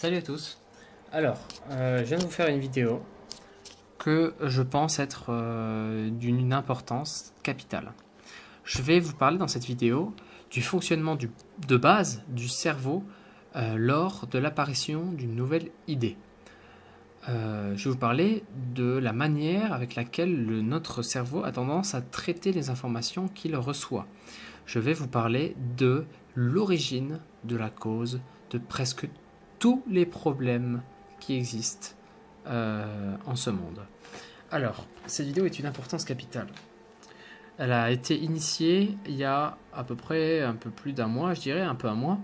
Salut à tous. Alors, je viens de vous faire une vidéo que je pense être d'une importance capitale. Je vais vous parler dans cette vidéo du fonctionnement de base du cerveau lors de l'apparition d'une nouvelle idée. Je vais vous parler de la manière avec laquelle notre cerveau a tendance à traiter les informations qu'il reçoit. Je vais vous parler de l'origine, de la cause, de presque tous les problèmes qui existent en ce monde. Alors, cette vidéo est une importance capitale. Elle a été initiée il y a à peu près un peu plus d'un mois, je dirais, un peu un mois,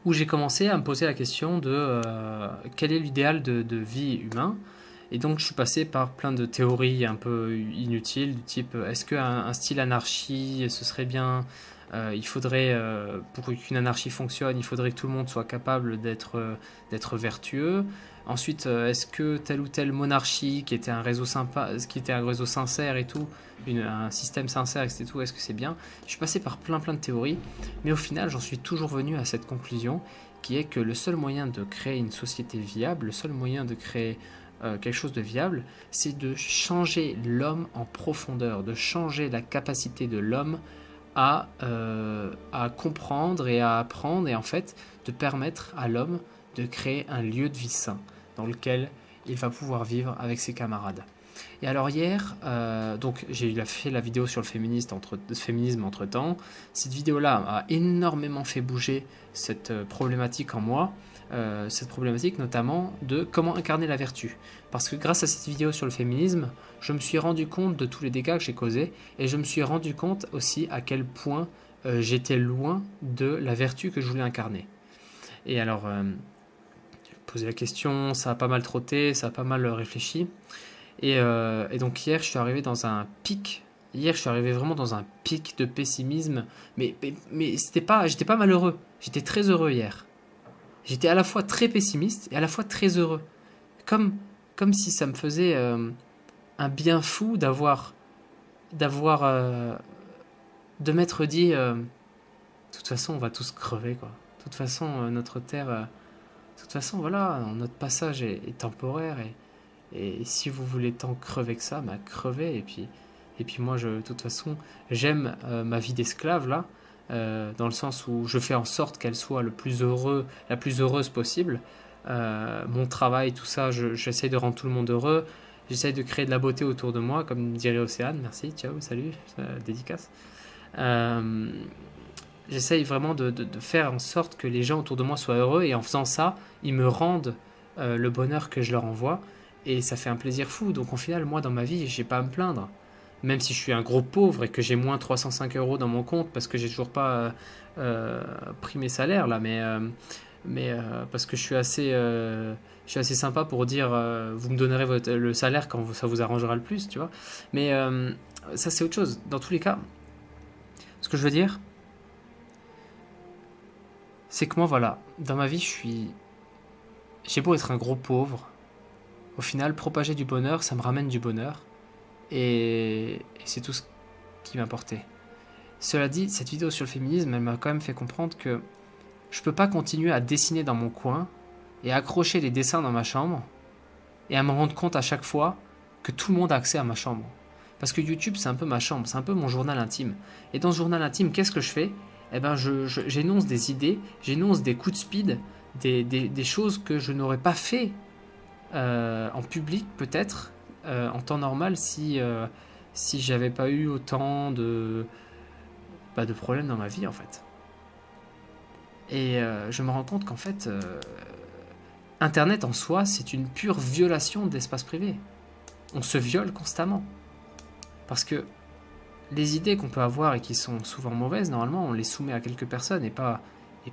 où j'ai commencé à me poser la question de quel est l'idéal de vie humain. Et donc je suis passé par plein de théories un peu inutiles, du type est-ce qu'un style anarchie, ce serait bien, il faudrait, pour qu'une anarchie fonctionne, il faudrait que tout le monde soit capable d'être vertueux. Ensuite, est-ce que telle ou telle monarchie qui était un réseau sincère et tout, un système sincère, etc., est-ce que c'est bien? Je suis passé par plein de théories, mais au final, j'en suis toujours venu à cette conclusion qui est que le seul moyen de créer une société viable, le seul moyen de créer quelque chose de viable, c'est de changer l'homme en profondeur, de changer la capacité de l'homme à comprendre et à apprendre, et en fait de permettre à l'homme de créer un lieu de vie sain dans lequel il va pouvoir vivre avec ses camarades. Et alors hier, donc j'ai fait la vidéo sur le féminisme entre temps. Cette vidéo-là a énormément fait bouger cette problématique en moi, cette problématique notamment de comment incarner la vertu. Parce que grâce à cette vidéo sur le féminisme, je me suis rendu compte de tous les dégâts que j'ai causés et je me suis rendu compte aussi à quel point j'étais loin de la vertu que je voulais incarner. Et alors, poser la question, ça a pas mal trotté, ça a pas mal réfléchi. Et donc hier, je suis arrivé dans un pic. Hier, je suis arrivé vraiment dans un pic de pessimisme. Mais j'étais pas malheureux. J'étais très heureux hier. J'étais à la fois très pessimiste et à la fois très heureux. Comme si ça me faisait un bien fou de m'être dit, de toute façon, on va tous crever, quoi. De toute façon, notre terre, de toute façon, voilà, notre passage est temporaire et si vous voulez tant crever que ça, bah crevez. Et puis moi, de toute façon, j'aime ma vie d'esclave là, dans le sens où je fais en sorte qu'elle soit la plus heureuse possible. Mon travail, tout ça, j'essaye de rendre tout le monde heureux. J'essaye de créer de la beauté autour de moi, comme dirait Océane. Merci, ciao, salut, dédicace. J'essaye vraiment de faire en sorte que les gens autour de moi soient heureux. Et en faisant ça, ils me rendent le bonheur que je leur envoie. Et ça fait un plaisir fou. Donc au final, moi, dans ma vie, j'ai pas à me plaindre. Même si je suis un gros pauvre et que j'ai moins 305 € dans mon compte parce que j'ai toujours pas pris mes salaires là, mais parce que je suis assez sympa pour dire vous me donnerez le salaire quand ça vous arrangera le plus, tu vois. Mais ça c'est autre chose. Dans tous les cas, ce que je veux dire, c'est que moi voilà, dans ma vie j'ai beau être un gros pauvre, au final propager du bonheur, ça me ramène du bonheur. Et c'est tout ce qui m'importait. Cela dit, cette vidéo sur le féminisme, elle m'a quand même fait comprendre que je peux pas continuer à dessiner dans mon coin et à accrocher les dessins dans ma chambre et à me rendre compte à chaque fois que tout le monde a accès à ma chambre. Parce que YouTube, c'est un peu ma chambre, c'est un peu mon journal intime. Et dans ce journal intime, qu'est-ce que je fais? Eh ben, j'énonce des idées, j'énonce des coups de speed, des choses que je n'aurais pas fait en public peut-être, en temps normal si j'avais pas eu autant de problèmes dans ma vie en fait. Et je me rends compte qu'en fait Internet en soi c'est une pure violation de l'espace privé. On se viole constamment parce que les idées qu'on peut avoir et qui sont souvent mauvaises, normalement on les soumet à quelques personnes et pas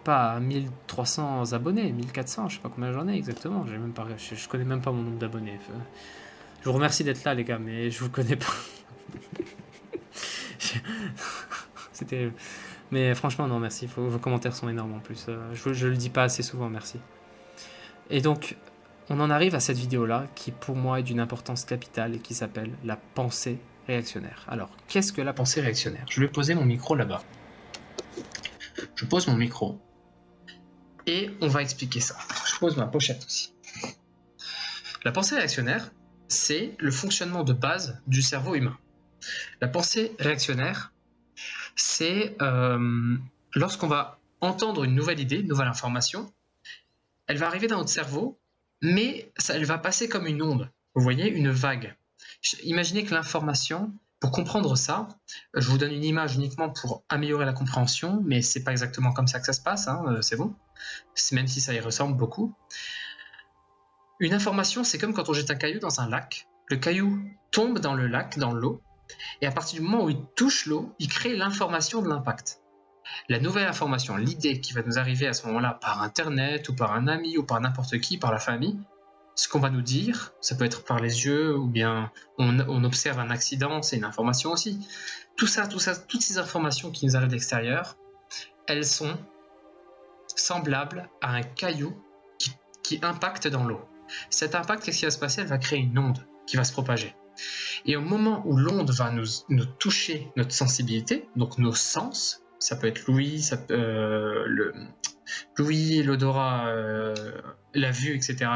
à 1300 abonnés, 1400, je sais pas combien j'en ai exactement, je connais même pas mon nombre d'abonnés. Je vous remercie d'être là les gars, mais je vous connais pas. C'était... Mais franchement non merci, vos commentaires sont énormes en plus. Je le dis pas assez souvent, merci. Et donc on en arrive à cette vidéo là qui pour moi est d'une importance capitale et qui s'appelle la pensée réactionnaire. Alors qu'est-ce que la pensée réactionnaire? Je vais poser mon micro là-bas. Je pose mon micro et on va expliquer ça. pose ma pochette aussi. La pensée réactionnaire, c'est le fonctionnement de base du cerveau humain. La pensée réactionnaire, c'est lorsqu'on va entendre une nouvelle idée, une nouvelle information, elle va arriver dans notre cerveau, mais elle va passer comme une onde. Vous voyez, une vague. Imaginez que l'information, pour comprendre ça, je vous donne une image uniquement pour améliorer la compréhension, mais c'est pas exactement comme ça que ça se passe, hein, c'est bon, même si ça y ressemble beaucoup. Une information, c'est comme quand on jette un caillou dans un lac. Le caillou tombe dans le lac, dans l'eau, et à partir du moment où il touche l'eau, il crée l'information de l'impact. La nouvelle information, l'idée qui va nous arriver à ce moment-là par Internet, ou par un ami, ou par n'importe qui, par la famille, ce qu'on va nous dire, ça peut être par les yeux, ou bien on observe un accident, c'est une information aussi. Tout ça, toutes ces informations qui nous arrivent de l'extérieur, elles sont semblables à un caillou qui impacte dans l'eau. Cet impact, qu'est-ce qui va se passer? Elle va créer une onde qui va se propager. Et au moment où l'onde va nous toucher notre sensibilité, donc nos sens, ça peut être l'ouïe, l'ouïe, l'odorat, la vue, etc.,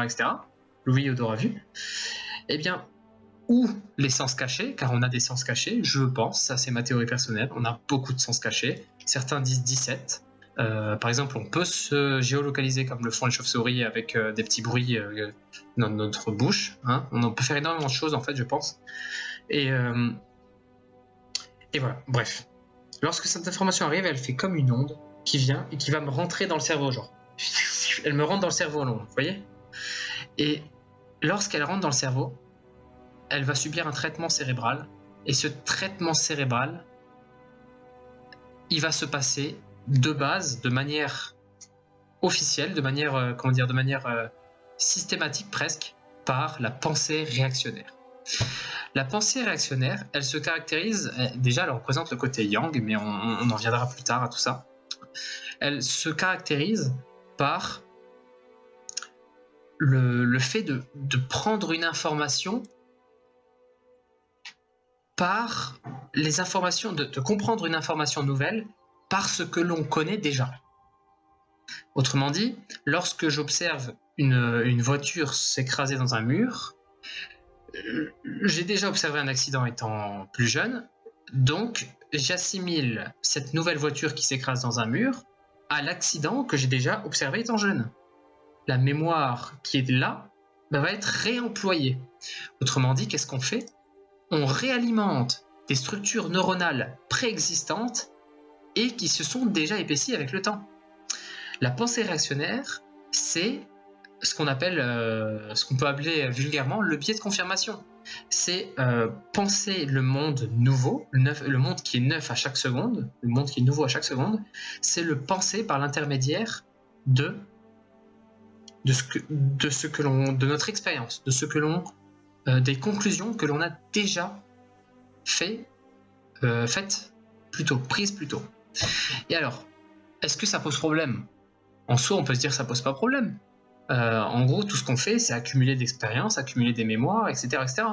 l'ouïe, odorat, vue, eh bien, ou les sens cachés, car on a des sens cachés, je pense, ça c'est ma théorie personnelle, on a beaucoup de sens cachés, certains disent 17. Par exemple, on peut se géolocaliser comme le font les chauves-souris avec des petits bruits dans notre bouche. Hein. On peut faire énormément de choses, en fait, je pense. Et voilà, bref. Lorsque cette information arrive, elle fait comme une onde qui vient et qui va me rentrer dans le cerveau, genre. Elle me rentre dans le cerveau, l'onde, vous voyez? Et lorsqu'elle rentre dans le cerveau, elle va subir un traitement cérébral. Et ce traitement cérébral, il va se passer de base, de manière officielle, de manière, systématique presque, par la pensée réactionnaire. La pensée réactionnaire, elle se caractérise, déjà elle représente le côté yang, mais on en viendra plus tard à tout ça. Elle se caractérise par le fait de prendre une information par les informations, de comprendre une information nouvelle par ce que l'on connaît déjà. Autrement dit, lorsque j'observe une voiture s'écraser dans un mur, j'ai déjà observé un accident étant plus jeune, donc j'assimile cette nouvelle voiture qui s'écrase dans un mur à l'accident que j'ai déjà observé étant jeune. La mémoire qui est là va être réemployée. Autrement dit, qu'est-ce qu'on fait? On réalimente des structures neuronales préexistantes et qui se sont déjà épaissies avec le temps. La pensée réactionnaire, c'est ce qu'on appelle, ce qu'on peut appeler vulgairement le biais de confirmation. C'est penser le monde nouveau, le monde qui est neuf à chaque seconde, le monde qui est nouveau à chaque seconde, c'est le penser par l'intermédiaire de notre expérience, des conclusions que l'on a déjà faites prises plus tôt. Et alors, est-ce que ça pose problème? En soi, on peut se dire que ça pose pas problème. En gros, tout ce qu'on fait, c'est accumuler d'expériences, accumuler des mémoires, etc., etc.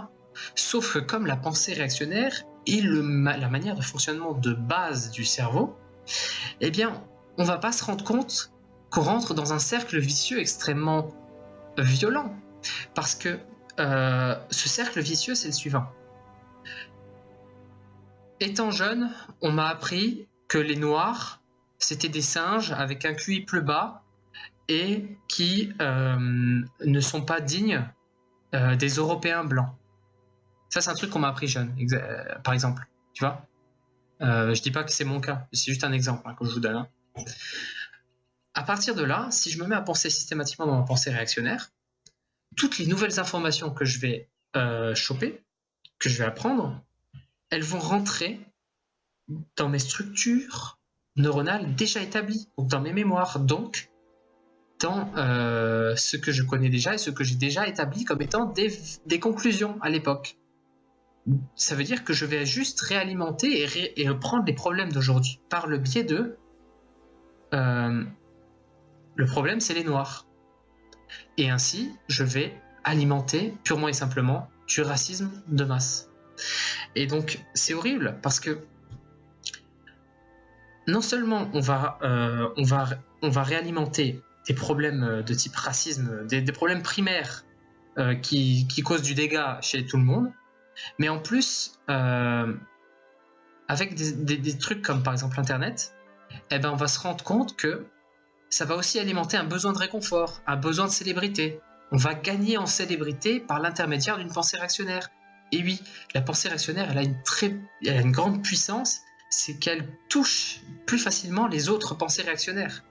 Sauf que comme la pensée réactionnaire est la manière de fonctionnement de base du cerveau, eh bien, on va pas se rendre compte qu'on rentre dans un cercle vicieux extrêmement violent. Parce que ce cercle vicieux, c'est le suivant. Étant jeune, on m'a appris que les Noirs, c'était des singes avec un QI plus bas et qui ne sont pas dignes des Européens blancs. Ça, c'est un truc qu'on m'a appris jeune, par exemple. Tu vois, je dis pas que c'est mon cas, c'est juste un exemple que je vous donne. À partir de là, si je me mets à penser systématiquement dans ma pensée réactionnaire, toutes les nouvelles informations que je vais choper, que je vais apprendre, elles vont rentrer dans mes structures neuronales déjà établies, donc dans mes mémoires, donc dans ce que je connais déjà et ce que j'ai déjà établi comme étant des conclusions à l'époque. Ça veut dire que je vais juste réalimenter et reprendre les problèmes d'aujourd'hui par le biais de... le problème, c'est les Noirs. Et ainsi, je vais alimenter purement et simplement du racisme de masse. Et donc, c'est horrible parce que non seulement on va réalimenter des problèmes de type racisme, des problèmes primaires qui causent du dégât chez tout le monde, mais en plus, avec des trucs comme par exemple Internet, eh ben, on va se rendre compte que ça va aussi alimenter un besoin de réconfort, un besoin de célébrité. On va gagner en célébrité par l'intermédiaire d'une pensée réactionnaire. Et oui, la pensée réactionnaire, elle a une grande puissance, c'est qu'elle touche plus facilement les autres pensées réactionnaires.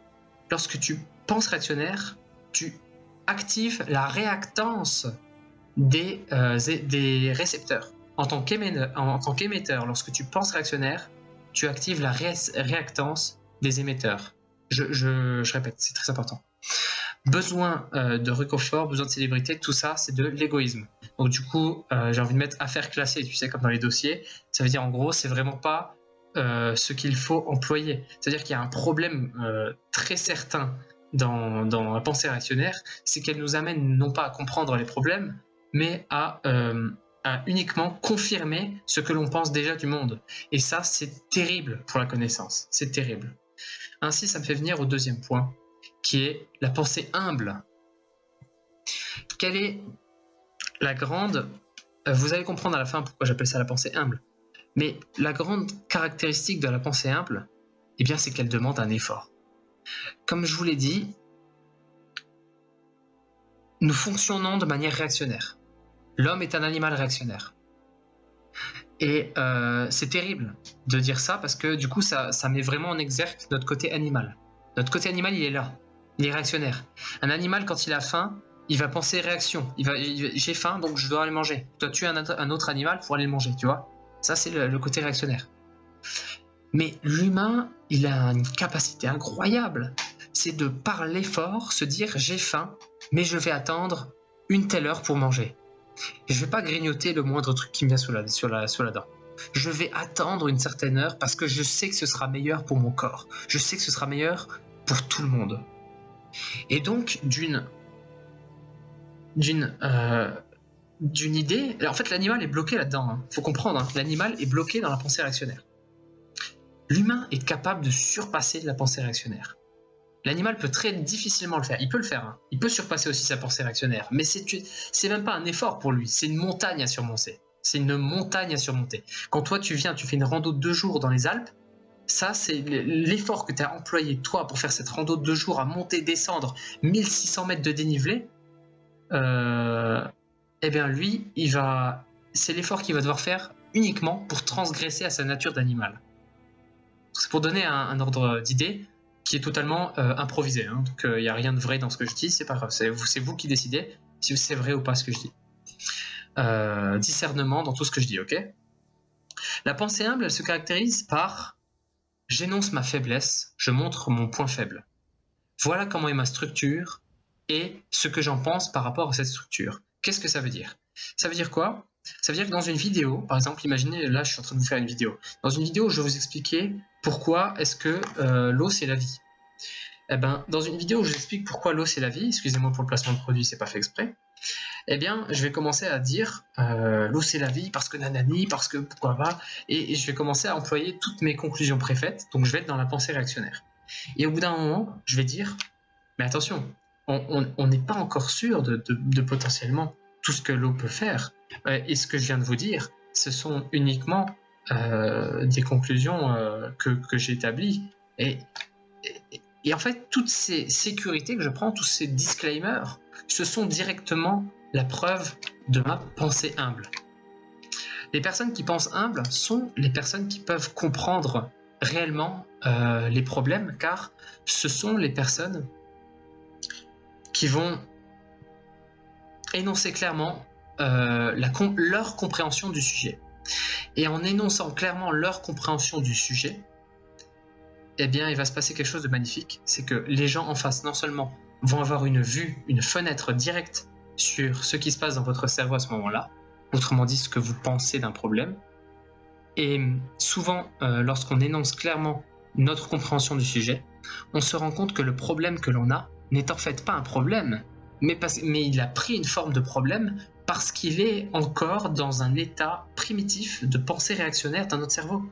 Lorsque tu penses réactionnaire, tu actives la réactance des récepteurs. En tant qu'émetteur, lorsque tu penses réactionnaire, tu actives la réactance des émetteurs. Je répète, c'est très important. Besoin de réconfort, besoin de célébrité, tout ça, c'est de l'égoïsme. Donc du coup, j'ai envie de mettre affaires classées, tu sais, comme dans les dossiers. Ça veut dire, en gros, c'est vraiment pas ce qu'il faut employer. C'est-à-dire qu'il y a un problème très certain dans la pensée réactionnaire, c'est qu'elle nous amène non pas à comprendre les problèmes, mais à uniquement confirmer ce que l'on pense déjà du monde. Et ça, c'est terrible pour la connaissance. C'est terrible. Ainsi, ça me fait venir au deuxième point, qui est la pensée humble. Quelle est la grande... vous allez comprendre à la fin pourquoi j'appelle ça la pensée humble. Mais la grande caractéristique de la pensée humble, eh bien, c'est qu'elle demande un effort. Comme je vous l'ai dit, nous fonctionnons de manière réactionnaire. L'homme est un animal réactionnaire. Et c'est terrible de dire ça parce que du coup, ça met vraiment en exergue notre côté animal. Notre côté animal, il est là. Il est réactionnaire. Un animal, quand il a faim, il va penser réaction. J'ai faim, donc je dois aller manger. Tu dois tuer un autre animal pour aller le manger, tu vois. Ça, c'est le côté réactionnaire. Mais l'humain, il a une capacité incroyable. C'est de, par l'effort, se dire j'ai faim, mais je vais attendre une telle heure pour manger. Je ne vais pas grignoter le moindre truc qui me vient sur la dent. Je vais attendre une certaine heure parce que je sais que ce sera meilleur pour mon corps. Je sais que ce sera meilleur pour tout le monde. Et donc, d'une idée... En fait, l'animal est bloqué là-dedans. Faut comprendre, hein. L'animal est bloqué dans la pensée réactionnaire. L'humain est capable de surpasser la pensée réactionnaire. L'animal peut très difficilement le faire. Il peut le faire. Hein. Il peut surpasser aussi sa pensée réactionnaire. Mais c'est même pas un effort pour lui. C'est une montagne à surmonter. C'est une montagne à surmonter. Quand toi, tu fais une rando de 2 jours dans les Alpes, ça, c'est l'effort que tu as employé, toi, pour faire cette rando de 2 jours à monter, descendre 1600 mètres de dénivelé, eh bien, lui, c'est l'effort qu'il va devoir faire uniquement pour transgresser à sa nature d'animal. C'est pour donner un ordre d'idée qui est totalement improvisé. Hein. Donc, il n'y a rien de vrai dans ce que je dis, c'est pas grave. C'est vous qui décidez si c'est vrai ou pas ce que je dis. Discernement dans tout ce que je dis, ok ? La pensée humble, elle se caractérise par « j'énonce ma faiblesse, je montre mon point faible. Voilà comment est ma structure et ce que j'en pense par rapport à cette structure. » Qu'est-ce que ça veut dire ? Ça veut dire quoi ? Ça veut dire que dans une vidéo, par exemple, imaginez, là je suis en train de vous faire une vidéo. Dans une vidéo, je vais vous expliquer pourquoi est-ce que l'eau c'est la vie. Eh ben, dans une vidéo où j'explique pourquoi l'eau c'est la vie, excusez-moi pour le placement de produit, c'est pas fait exprès, eh bien, je vais commencer à dire l'eau c'est la vie parce que nanani, parce que pourquoi pas, et je vais commencer à employer toutes mes conclusions préfaites, donc je vais être dans la pensée réactionnaire. Et au bout d'un moment, je vais dire, mais attention, on n'est pas encore sûr de potentiellement tout ce que l'eau peut faire. Et ce que je viens de vous dire, ce sont uniquement des conclusions que j'ai établies. Et en fait, toutes ces sécurités que je prends, tous ces disclaimers, ce sont directement la preuve de ma pensée humble. Les personnes qui pensent humble sont les personnes qui peuvent comprendre réellement les problèmes, car ce sont les personnes qui vont énoncer clairement leur compréhension du sujet. Et en énonçant clairement leur compréhension du sujet, eh bien, il va se passer quelque chose de magnifique. C'est que les gens en face, non seulement vont avoir une vue, une fenêtre directe sur ce qui se passe dans votre cerveau à ce moment-là, autrement dit, ce que vous pensez d'un problème. Et souvent, lorsqu'on énonce clairement notre compréhension du sujet, on se rend compte que le problème que l'on a n'est en fait pas un problème, mais il a pris une forme de problème parce qu'il est encore dans un état primitif de pensée réactionnaire dans notre cerveau.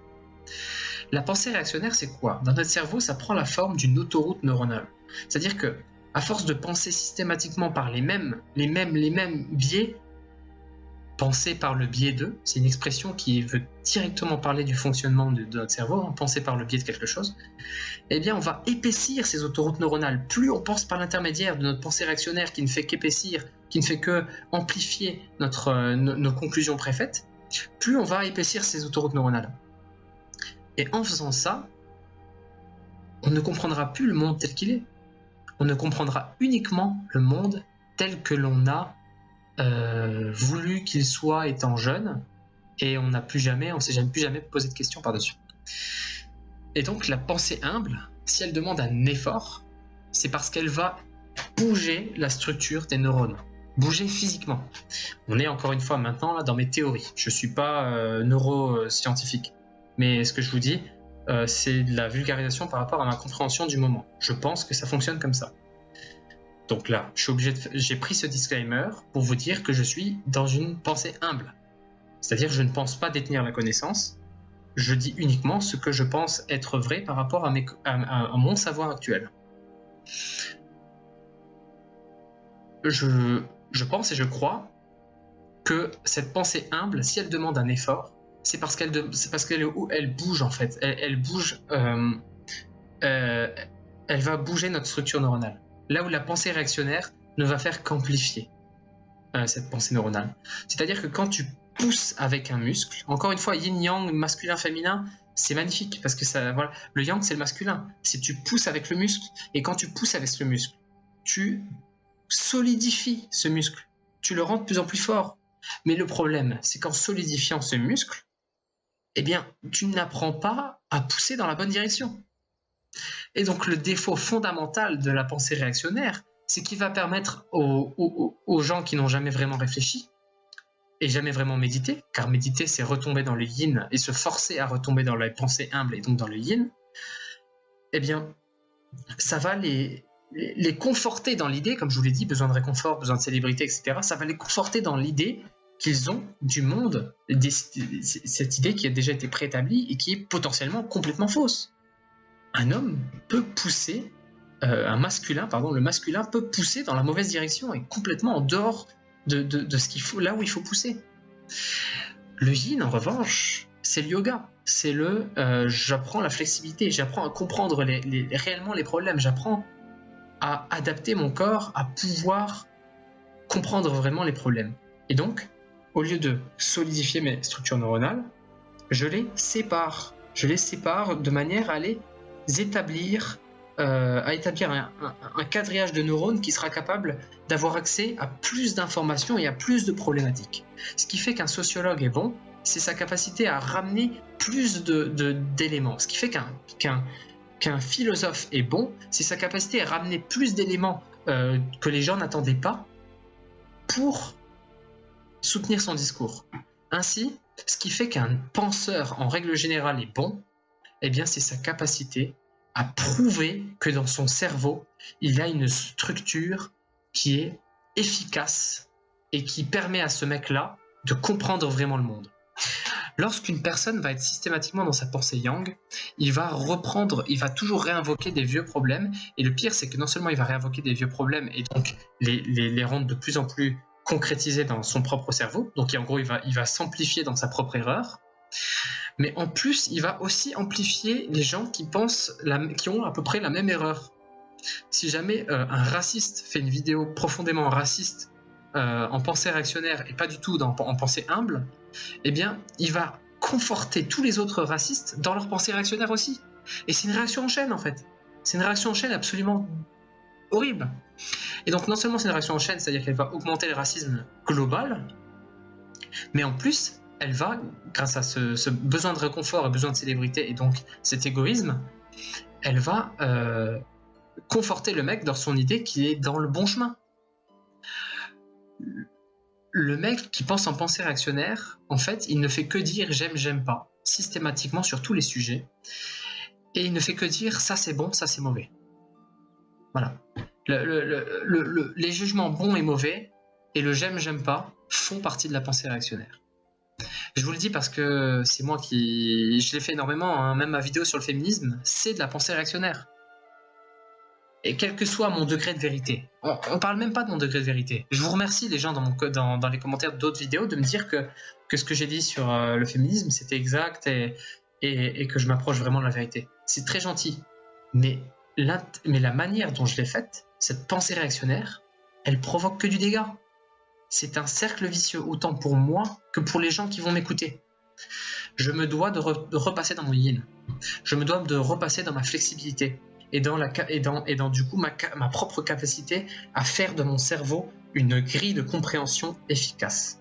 La pensée réactionnaire, c'est quoi ? Dans notre cerveau, ça prend la forme d'une autoroute neuronale. C'est-à-dire que à force de penser systématiquement par les mêmes biais, penser par le biais de, c'est une expression qui veut directement parler du fonctionnement de notre cerveau, hein, penser par le biais de quelque chose, eh bien on va épaissir ces autoroutes neuronales. Plus on pense par l'intermédiaire de notre pensée réactionnaire qui ne fait qu'épaissir, qui ne fait que amplifier nos conclusions préfaites, plus on va épaissir ces autoroutes neuronales. Et en faisant ça, on ne comprendra plus le monde tel qu'il est. On ne comprendra uniquement le monde tel que l'on a voulu qu'il soit étant jeune, et on s'est plus jamais posé de questions par-dessus. Et donc la pensée humble, si elle demande un effort, c'est parce qu'elle va bouger la structure des neurones, bouger physiquement. On est encore une fois maintenant là dans mes théories. Je ne suis pas neuroscientifique, mais ce que je vous dis, c'est de la vulgarisation par rapport à ma compréhension du moment. Je pense que ça fonctionne comme ça. Donc là, j'ai pris ce disclaimer pour vous dire que je suis dans une pensée humble. C'est-à-dire que je ne pense pas détenir la connaissance, je dis uniquement ce que je pense être vrai par rapport à mon savoir actuel. Je pense et je crois que cette pensée humble, si elle demande un effort, c'est parce qu'elle bouge en fait. Elle bouge, elle va bouger notre structure neuronale. Là où la pensée réactionnaire ne va faire qu'amplifier cette pensée neuronale. C'est-à-dire que quand tu pousses avec un muscle, encore une fois, yin-yang, masculin-féminin, c'est magnifique parce que ça, voilà, le yang c'est le masculin. Si tu pousses avec le muscle, et quand tu pousses avec ce muscle, tu solidifies ce muscle, tu le rends de plus en plus fort. Mais le problème, c'est qu'en solidifiant ce muscle, eh bien, tu n'apprends pas à pousser dans la bonne direction. Et donc le défaut fondamental de la pensée réactionnaire, c'est qu'il va permettre aux gens qui n'ont jamais vraiment réfléchi et jamais vraiment médité, car méditer c'est retomber dans le yin et se forcer à retomber dans la pensée humble et donc dans le yin, eh bien ça va les conforter dans l'idée, comme je vous l'ai dit, besoin de réconfort, besoin de célébrité, etc. Ça va les conforter dans l'idée qu'ils ont du monde, cette idée qui a déjà été préétablie et qui est potentiellement complètement fausse. Un homme peut pousser, le masculin peut pousser dans la mauvaise direction et complètement en dehors de ce qu'il faut, là où il faut pousser. Le yin, en revanche, c'est le yoga. C'est j'apprends la flexibilité, j'apprends à comprendre réellement les problèmes, j'apprends à adapter mon corps, à pouvoir comprendre vraiment les problèmes. Et donc, au lieu de solidifier mes structures neuronales, je les sépare de manière à les établir un quadrillage de neurones qui sera capable d'avoir accès à plus d'informations et à plus de problématiques. Ce qui fait qu'un sociologue est bon, c'est sa capacité à ramener plus d'éléments. Ce qui fait qu'un philosophe est bon, c'est sa capacité à ramener plus d'éléments que les gens n'attendaient pas pour soutenir son discours. Ainsi, ce qui fait qu'un penseur, en règle générale, est bon, eh bien, c'est sa capacité à prouver que dans son cerveau, il a une structure qui est efficace et qui permet à ce mec-là de comprendre vraiment le monde. Lorsqu'une personne va être systématiquement dans sa pensée yang, il va toujours réinvoquer des vieux problèmes, et le pire, c'est que non seulement il va réinvoquer des vieux problèmes et donc les rendre de plus en plus concrétisés dans son propre cerveau, donc en gros, il va s'amplifier dans sa propre erreur, mais en plus, il va aussi amplifier les gens qui ont à peu près la même erreur. Si jamais un raciste fait une vidéo profondément raciste en pensée réactionnaire et pas du tout en pensée humble, eh bien, il va conforter tous les autres racistes dans leur pensée réactionnaire aussi. Et c'est une réaction en chaîne, en fait. C'est une réaction en chaîne absolument horrible. Et donc, non seulement c'est une réaction en chaîne, c'est-à-dire qu'elle va augmenter le racisme global, mais en plus, elle va, grâce à ce besoin de réconfort et besoin de célébrité, et donc cet égoïsme, elle va conforter le mec dans son idée qu'il est dans le bon chemin. Le mec qui pense en pensée réactionnaire, en fait, il ne fait que dire j'aime pas, systématiquement sur tous les sujets, et il ne fait que dire ça c'est bon, ça c'est mauvais. Voilà. Les jugements bons et mauvais et le j'aime pas font partie de la pensée réactionnaire. Je vous le dis parce que c'est moi je l'ai fait énormément, hein, même ma vidéo sur le féminisme, c'est de la pensée réactionnaire. Et quel que soit mon degré de vérité. On parle même pas de mon degré de vérité. Je vous remercie les gens dans les commentaires d'autres vidéos de me dire que ce que j'ai dit sur le féminisme, c'était exact et que je m'approche vraiment de la vérité. C'est très gentil. Mais la manière dont je l'ai faite, cette pensée réactionnaire, elle provoque que du dégât. C'est un cercle vicieux, autant pour moi que pour les gens qui vont m'écouter. Je me dois de repasser dans mon yin. Je me dois de repasser dans ma flexibilité et dans du coup ma propre capacité à faire de mon cerveau une grille de compréhension efficace.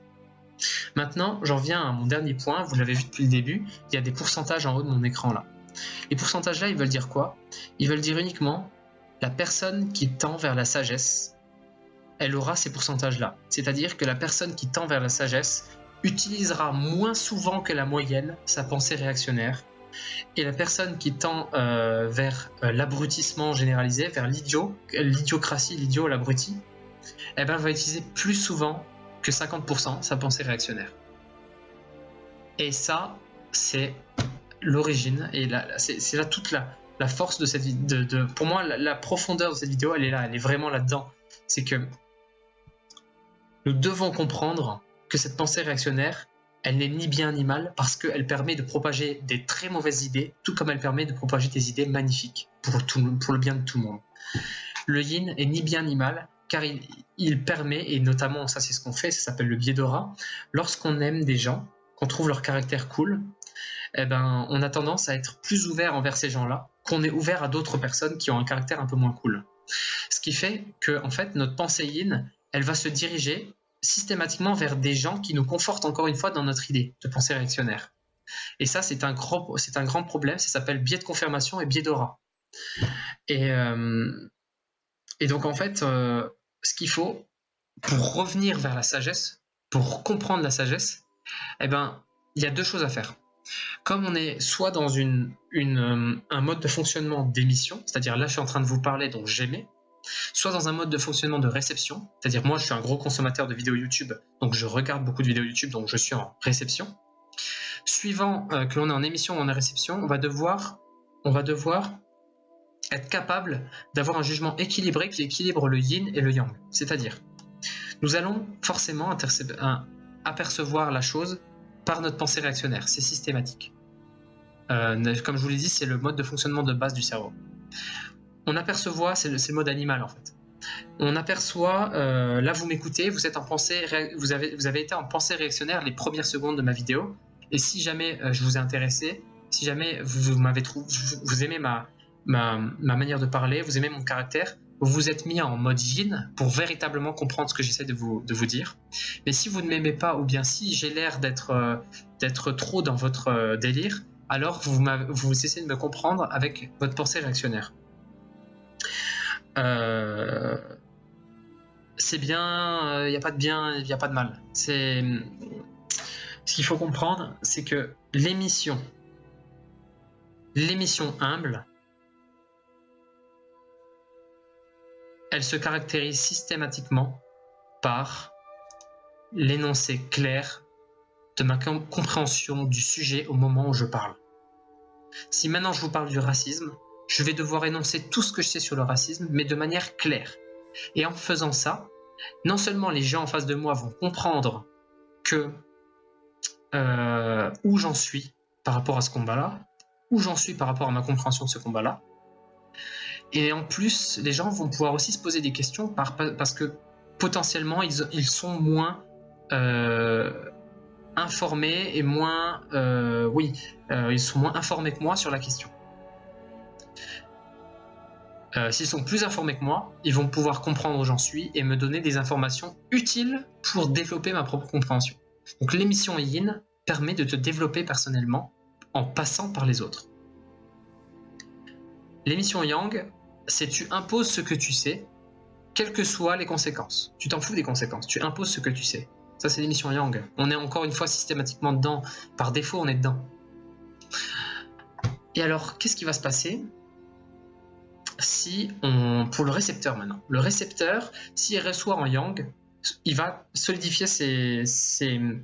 Maintenant, j'en viens à mon dernier point. Vous l'avez vu depuis le début, il y a des pourcentages en haut de mon écran là. Les pourcentages là, ils veulent dire quoi? Ils veulent dire uniquement la personne qui tend vers la sagesse, elle aura ces pourcentages-là. C'est-à-dire que la personne qui tend vers la sagesse utilisera moins souvent que la moyenne sa pensée réactionnaire, et la personne qui tend vers l'abrutissement généralisé, vers l'idiocratie, l'idiot, l'abruti, eh ben, va utiliser plus souvent que 50% sa pensée réactionnaire. Et ça, c'est l'origine, et c'est là toute la force de cette vidéo. Pour moi, la profondeur de cette vidéo, elle est là, elle est vraiment là-dedans. C'est que nous devons comprendre que cette pensée réactionnaire, elle n'est ni bien ni mal parce qu'elle permet de propager des très mauvaises idées, tout comme elle permet de propager des idées magnifiques pour le bien de tout le monde. Le yin est ni bien ni mal car il permet, et notamment ça c'est ce qu'on fait, ça s'appelle le biais d'aura, lorsqu'on aime des gens, qu'on trouve leur caractère cool, eh ben, on a tendance à être plus ouvert envers ces gens-là qu'on est ouvert à d'autres personnes qui ont un caractère un peu moins cool. Ce qui fait que en fait, notre pensée yin, elle va se diriger systématiquement vers des gens qui nous confortent encore une fois dans notre idée de pensée réactionnaire. Et ça, c'est un grand problème, ça s'appelle biais de confirmation et biais d'aura. Et donc en fait, ce qu'il faut pour revenir vers la sagesse, pour comprendre la sagesse, eh ben, il y a deux choses à faire. Comme on est soit dans un mode de fonctionnement d'émission, c'est-à-dire là je suis en train de vous parler donc j'émets, soit dans un mode de fonctionnement de réception, c'est-à-dire moi je suis un gros consommateur de vidéos YouTube, donc je regarde beaucoup de vidéos YouTube, donc je suis en réception. Suivant que l'on est en émission ou en réception, on va devoir être capable d'avoir un jugement équilibré qui équilibre le yin et le yang. C'est-à-dire, nous allons forcément apercevoir la chose par notre pensée réactionnaire, c'est systématique. Comme je vous l'ai dit, c'est le mode de fonctionnement de base du cerveau. On aperçoit, c'est le mode animal en fait. On aperçoit, là vous m'écoutez, vous avez été en pensée réactionnaire les premières secondes de ma vidéo, et si jamais je vous ai intéressé, si jamais vous aimez ma manière de parler, vous aimez mon caractère, vous vous êtes mis en mode yin pour véritablement comprendre ce que j'essaie de vous dire. Mais si vous ne m'aimez pas, ou bien si j'ai l'air d'être trop dans votre délire, alors vous essayez de me comprendre avec votre pensée réactionnaire. C'est bien, il n'y a pas de bien, il n'y a pas de mal. Ce qu'il faut comprendre, c'est que l'émission humble, elle se caractérise systématiquement par l'énoncé clair de ma compréhension du sujet au moment où je parle. Si maintenant je vous parle du racisme, je vais devoir énoncer tout ce que je sais sur le racisme, mais de manière claire. Et en faisant ça, non seulement les gens en face de moi vont comprendre où j'en suis par rapport à ce combat-là, où j'en suis par rapport à ma compréhension de ce combat-là, et en plus, les gens vont pouvoir aussi se poser des questions parce que potentiellement, ils sont moins informés et moins... ils sont moins informés que moi sur la question. S'ils sont plus informés que moi, ils vont pouvoir comprendre où j'en suis et me donner des informations utiles pour développer ma propre compréhension. Donc l'émission Yin permet de te développer personnellement en passant par les autres. L'émission Yang, c'est tu imposes ce que tu sais, quelles que soient les conséquences. Tu t'en fous des conséquences, tu imposes ce que tu sais. Ça, c'est l'émission Yang. On est encore une fois systématiquement dedans. Par défaut, on est dedans. Et alors, qu'est-ce qui va se passer pour le récepteur maintenant? Le récepteur, s'il reçoit en Yang, il va solidifier ses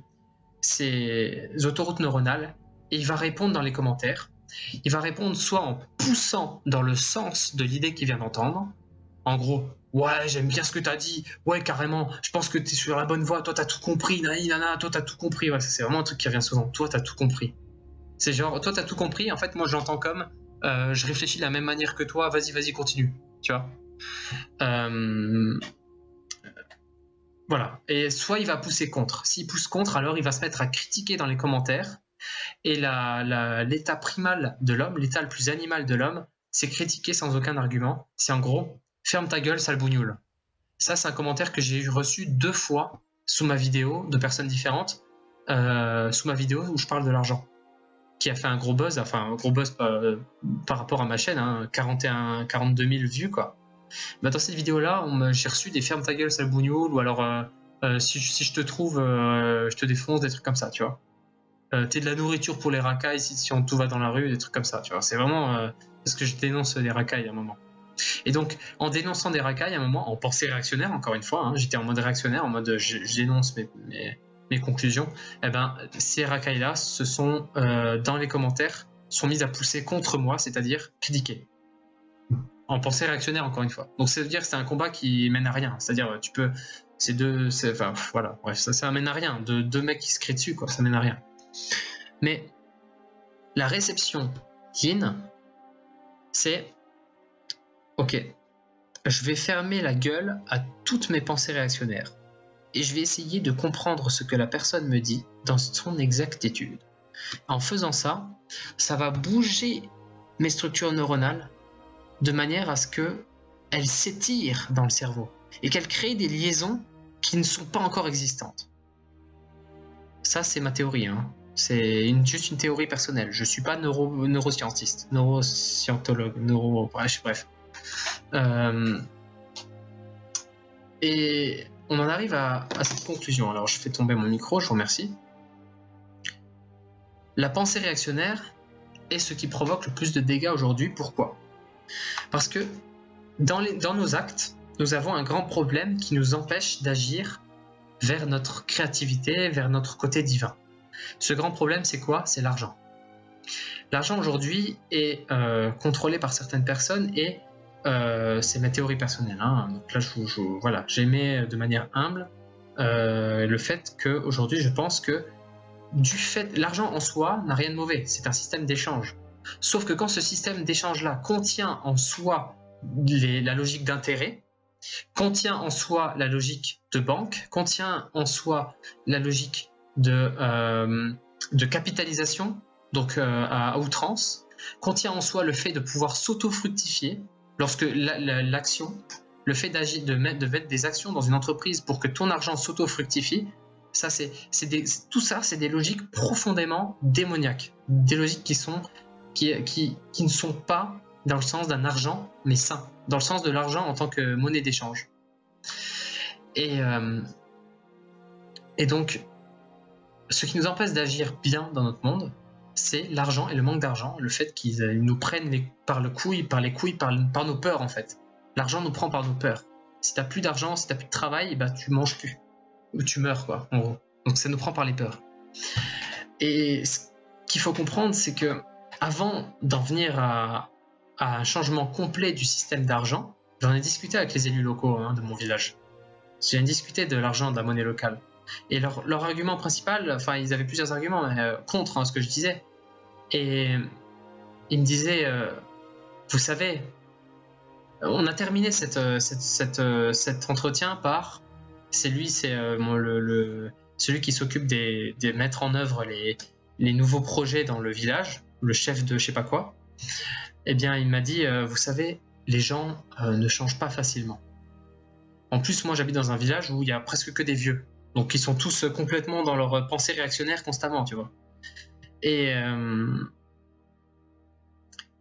autoroutes neuronales et il va répondre dans les commentaires. Il va répondre soit en poussant dans le sens de l'idée qu'il vient d'entendre, En gros, ouais, j'aime bien ce que t'as dit, ouais, carrément, je pense que t'es sur la bonne voie, toi t'as tout compris, nana, toi t'as tout compris. Ouais, ça c'est vraiment un truc qui revient souvent, toi t'as tout compris. C'est genre, toi t'as tout compris, en fait, moi j'entends comme, je réfléchis de la même manière que toi, vas-y, continue, tu vois. Voilà. Et soit il va pousser contre. S'il pousse contre, alors il va se mettre à critiquer dans les commentaires. Et l'état primal de l'homme, l'état le plus animal de l'homme, c'est critiquer sans aucun argument. C'est en gros, ferme ta gueule, sale bougnoule. Ça, c'est un commentaire que j'ai reçu 2 fois sous ma vidéo, de personnes différentes, sous ma vidéo où je parle de l'argent, qui a fait un gros buzz, par rapport à ma chaîne, hein, 42 000 vues, quoi. Bah, dans cette vidéo-là, j'ai reçu des ferme ta gueule, sale bougnoule, ou alors si je te trouve, je te défonce, des trucs comme ça, tu vois. T'es de la nourriture pour les racailles si on tout va dans la rue, des trucs comme ça, tu vois. C'est vraiment parce que je dénonce des racailles à un moment. Et donc, en dénonçant des racailles à un moment, en pensée réactionnaire, encore une fois, hein, j'étais en mode réactionnaire, en mode je dénonce mes conclusions, et ben, ces racailles-là, dans les commentaires, sont mises à pousser contre moi, c'est-à-dire critiquer. En pensée réactionnaire, encore une fois. Donc ça veut dire que c'est un combat qui mène à rien. C'est-à-dire, enfin, voilà, bref, ça mène à rien. Deux mecs qui se crient dessus, quoi, ça mène à rien. Mais la réception yin, c'est ok, je vais fermer la gueule à toutes mes pensées réactionnaires et je vais essayer de comprendre ce que la personne me dit dans son exactitude. En faisant ça, ça va bouger mes structures neuronales de manière à ce qu'elles s'étirent dans le cerveau et qu'elles créent des liaisons qui ne sont pas encore existantes. Ça, c'est ma théorie, hein. C'est juste une théorie personnelle. Je ne suis pas neuroscientiste, neuroscientologue, bref. Et on en arrive à cette conclusion. Alors, je fais tomber mon micro, je vous remercie. La pensée réactionnaire est ce qui provoque le plus de dégâts aujourd'hui. Pourquoi ? Parce que dans nos actes, nous avons un grand problème qui nous empêche d'agir vers notre créativité, vers notre côté divin. Ce grand problème, c'est quoi ? C'est l'argent. L'argent aujourd'hui est contrôlé par certaines personnes et c'est ma théorie personnelle. Hein. Donc là, voilà, j'émets de manière humble le fait qu'aujourd'hui, je pense que l'argent en soi n'a rien de mauvais. C'est un système d'échange. Sauf que quand ce système d'échange-là contient en soi la logique d'intérêt, contient en soi la logique de banque, contient en soi la logique de capitalisation, donc à outrance, contient en soi le fait de pouvoir s'auto-fructifier lorsque l'action, le fait d'agir, de mettre des actions dans une entreprise pour que ton argent s'auto-fructifie, ça, tout ça, c'est des logiques profondément démoniaques, des logiques qui ne sont pas dans le sens d'un argent, mais sain, dans le sens de l'argent en tant que monnaie d'échange. Et donc, ce qui nous empêche d'agir bien dans notre monde, c'est l'argent et le manque d'argent, le fait qu'ils nous prennent par les couilles, par nos peurs en fait. L'argent nous prend par nos peurs. Si t'as plus d'argent, si t'as plus de travail, bah tu manges plus. Ou tu meurs, quoi, en gros. Donc ça nous prend par les peurs. Et ce qu'il faut comprendre, c'est que avant d'en venir à un changement complet du système d'argent, j'en ai discuté avec les élus locaux de mon village. J'ai discuté de l'argent, de la monnaie locale. Et leur argument principal, enfin ils avaient plusieurs arguments contre ce que je disais. Et ils me disaient, vous savez, on a terminé cet entretien par, c'est celui qui s'occupe de mettre en œuvre les nouveaux projets dans le village, le chef de je sais pas quoi. Eh bien, il m'a dit, vous savez, les gens ne changent pas facilement. En plus, moi, j'habite dans un village où il y a presque que des vieux. Donc, ils sont tous complètement dans leur pensée réactionnaire constamment, tu vois. Et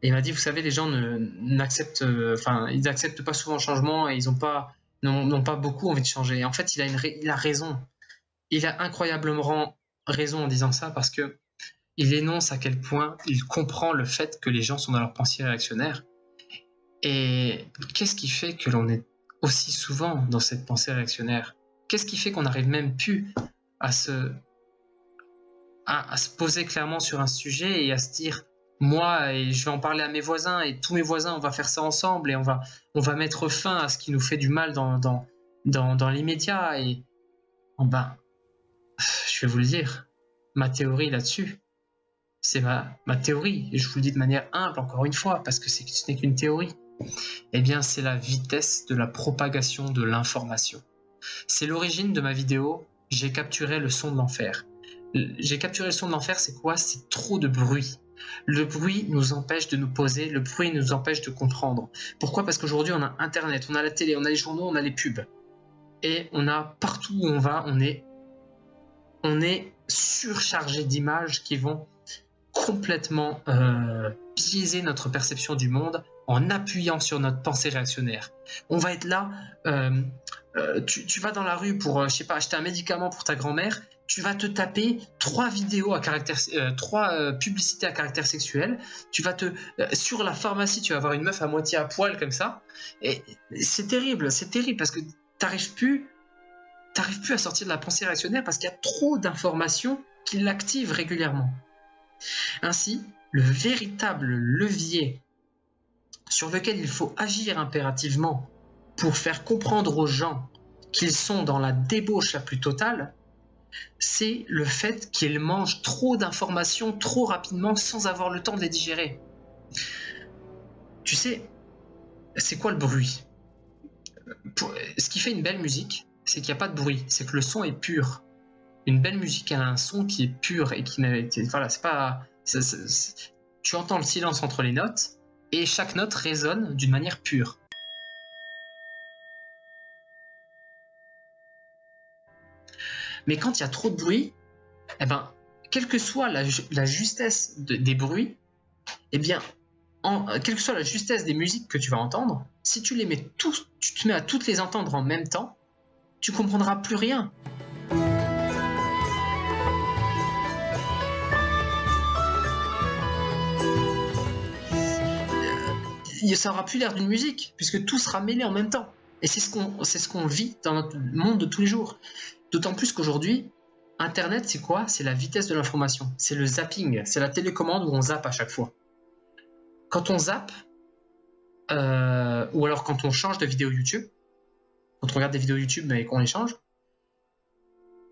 il m'a dit, vous savez, les gens n'acceptent pas souvent le changement et ils n'ont pas beaucoup envie de changer. Et en fait, il a raison. Il a incroyablement raison en disant ça parce que il énonce à quel point il comprend le fait que les gens sont dans leur pensée réactionnaire. Et qu'est-ce qui fait que l'on est aussi souvent dans cette pensée réactionnaire ? Qu'est-ce qui fait qu'on n'arrive même plus à se poser clairement sur un sujet et à se dire moi, et je vais en parler à mes voisins, et tous mes voisins, on va faire ça ensemble, et on va mettre fin à ce qui nous fait du mal dans l'immédiat. Et ben, je vais vous le dire, ma théorie là-dessus, c'est ma théorie, et je vous le dis de manière humble, encore une fois, parce que ce n'est qu'une théorie. Eh bien, c'est la vitesse de la propagation de l'information. C'est l'origine de ma vidéo « J'ai capturé le son de l'enfer ». J'ai capturé le son de l'enfer, c'est quoi? C'est trop de bruit. Le bruit nous empêche de nous poser, le bruit nous empêche de comprendre. Pourquoi? Parce qu'aujourd'hui, on a Internet, on a la télé, on a les journaux, on a les pubs. Et on a partout où on va, on est surchargé d'images qui vont complètement biaiser notre perception du monde en appuyant sur notre pensée réactionnaire. On va être là, tu vas dans la rue pour, je sais pas, acheter un médicament pour ta grand-mère, tu vas te taper 3 vidéos à caractère, 3 publicités à caractère sexuel, sur la pharmacie, tu vas avoir une meuf à moitié à poil comme ça, et c'est terrible parce que t'arrives plus à sortir de la pensée réactionnaire parce qu'il y a trop d'informations qui l'activent régulièrement. Ainsi, le véritable levier sur lequel il faut agir impérativement pour faire comprendre aux gens qu'ils sont dans la débauche la plus totale, c'est le fait qu'ils mangent trop d'informations trop rapidement sans avoir le temps de les digérer. Tu sais, c'est quoi le bruit? Ce qui fait une belle musique, c'est qu'il n'y a pas de bruit, c'est que le son est pur. Une belle musique, elle a un son qui est pur et qui n'a été... Voilà, c'est pas... tu entends le silence entre les notes et chaque note résonne d'une manière pure. Mais quand il y a trop de bruit, eh ben, quelle que soit la justesse des bruits, eh bien, quelle que soit la justesse des musiques que tu vas entendre, si tu les mets tu te mets à toutes les entendre en même temps, tu comprendras plus rien. Ça aura plus l'air d'une musique, puisque tout sera mêlé en même temps. Et c'est ce qu'on vit dans notre monde de tous les jours. D'autant plus qu'aujourd'hui, Internet, c'est quoi? C'est la vitesse de l'information. C'est le zapping. C'est la télécommande où on zappe à chaque fois. Quand on zappe, ou alors quand on change de vidéo YouTube, quand on regarde des vidéos YouTube mais qu'on les change,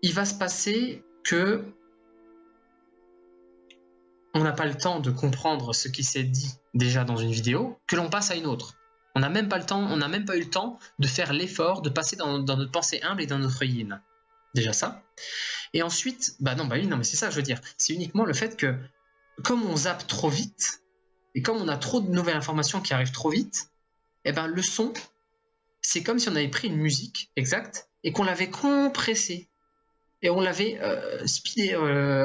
il va se passer que on n'a pas le temps de comprendre ce qui s'est dit déjà dans une vidéo, que l'on passe à une autre. On n'a même pas eu le temps de faire l'effort de passer dans notre pensée humble et dans notre yin. Déjà ça. Et ensuite, oui, mais c'est ça que je veux dire. C'est uniquement le fait que, comme on zappe trop vite, et comme on a trop de nouvelles informations qui arrivent trop vite, eh ben le son, c'est comme si on avait pris une musique exacte et qu'on l'avait compressée. Et on l'avait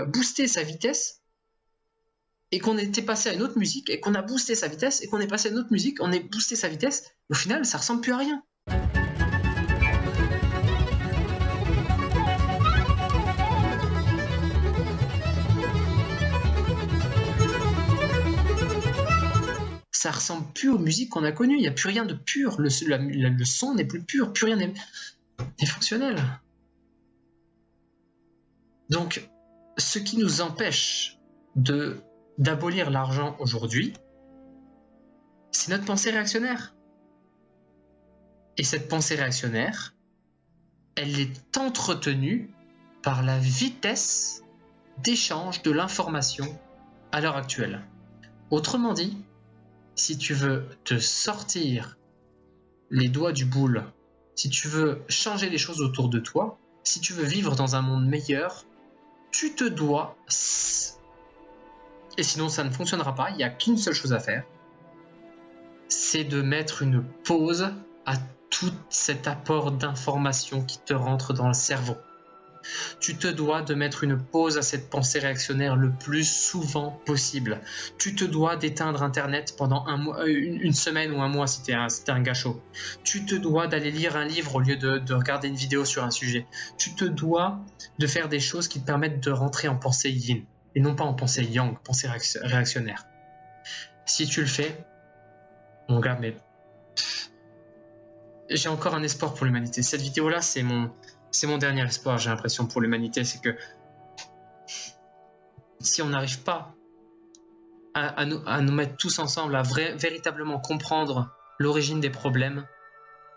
boosté sa vitesse, et qu'on était passé à une autre musique, et qu'on a boosté sa vitesse, et qu'on est passé à une autre musique, on a boosté sa vitesse, au final, ça ressemble plus à rien. Ça ressemble plus aux musiques qu'on a connues, il n'y a plus rien de pur, le son n'est plus pur, plus rien n'est fonctionnel. Donc, ce qui nous empêche d'abolir l'argent aujourd'hui, c'est notre pensée réactionnaire. Et cette pensée réactionnaire, elle est entretenue par la vitesse d'échange de l'information à l'heure actuelle. Autrement dit, si tu veux te sortir les doigts du boule, si tu veux changer les choses autour de toi, si tu veux vivre dans un monde meilleur, tu te dois... Et sinon, ça ne fonctionnera pas. Il n'y a qu'une seule chose à faire. C'est de mettre une pause à tout cet apport d'informations qui te rentre dans le cerveau. Tu te dois de mettre une pause à cette pensée réactionnaire le plus souvent possible. Tu te dois d'éteindre Internet pendant une semaine ou un mois si t'es un gars chaud. Tu te dois d'aller lire un livre au lieu de regarder une vidéo sur un sujet. Tu te dois de faire des choses qui te permettent de rentrer en pensée yin et non pas en pensée yang, pensée réactionnaire. Si tu le fais, mon gars, mais j'ai encore un espoir pour l'humanité. Cette vidéo-là, c'est mon dernier espoir, j'ai l'impression, pour l'humanité. C'est que si on n'arrive pas à nous mettre tous ensemble à véritablement comprendre l'origine des problèmes,